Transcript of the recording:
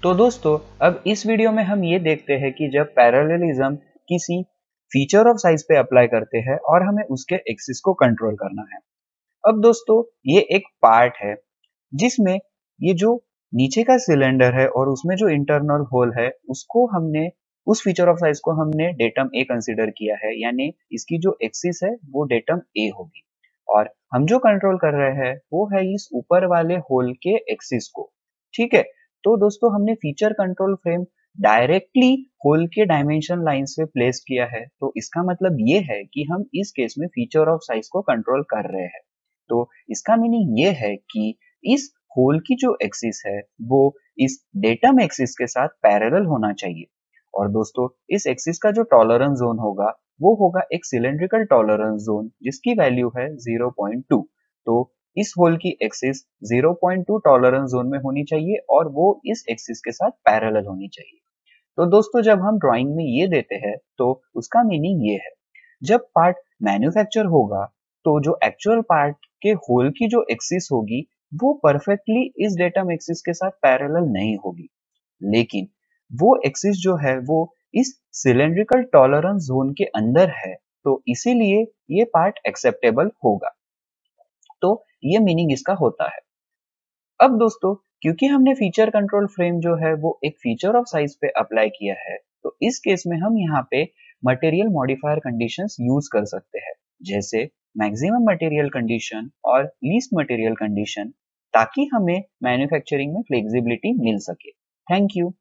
तो दोस्तों अब इस वीडियो में हम ये देखते हैं कि जब पैरेललिज्म किसी फीचर ऑफ साइज पे अप्लाई करते हैं और हमें उसके एक्सिस को कंट्रोल करना है। अब दोस्तों ये एक पार्ट है जिसमें ये जो नीचे का सिलेंडर है और उसमें जो इंटरनल होल है उसको हमने उस फीचर ऑफ साइज को हमने डेटम ए कंसीडर किया है, यानी इसकी जो एक्सिस है वो डेटम ए होगी और हम जो कंट्रोल कर रहे हैं वो है इस ऊपर वाले होल के एक्सिस को। ठीक है, तो दोस्तों हमने feature control frame directly hole के डायमेंशन लाइन से प्लेस किया है, तो इसका मतलब ये है कि हम इस केस में फीचर ऑफ साइज को कंट्रोल कर रहे हैं। तो इसका मीनिंग ये है कि इस होल की जो एक्सिस है वो इस डेटम एक्सिस के साथ पैरेलल होना चाहिए। और दोस्तों इस एक्सिस का जो टॉलरेंस जोन होगा वो होगा एक सिलेंड्रिकल टॉलरेंस जोन जिसकी वैल्यू है 0.2। तो इस होल की एक्सिस 0.2 टॉलरेंस जोन में होनी चाहिए और वो इस एक्सिस के साथ पैरेलल होनी चाहिए। तो दोस्तों जब हम ड्राइंग में ये देते हैं तो उसका मीनिंग ये है, जब पार्ट मैन्युफैक्चर होगा तो जो एक्चुअल पार्ट के होल की जो एक्सिस होगी वो परफेक्टली इस डेटम एक्सिस के साथ पैरेलल नहीं होगी, लेकिन वो एक्सिस जो है वो इस सिलेंड्रिकल टॉलरेंस जोन के अंदर है, तो इसीलिए ये पार्ट एक्सेप्टेबल होगा। तो ये मीनिंग इसका होता है। अब दोस्तों क्योंकि हमने फीचर कंट्रोल फ्रेम जो है वो एक फीचर ऑफ साइज पे अप्लाई किया है, तो इस केस में हम यहाँ पे मटेरियल मॉडिफायर कंडीशंस यूज कर सकते हैं, जैसे मैक्सिमम मटेरियल कंडीशन और लीस्ट मटेरियल कंडीशन, ताकि हमें मैन्युफैक्चरिंग में फ्लेक्सिबिलिटी मिल सके। Thank you.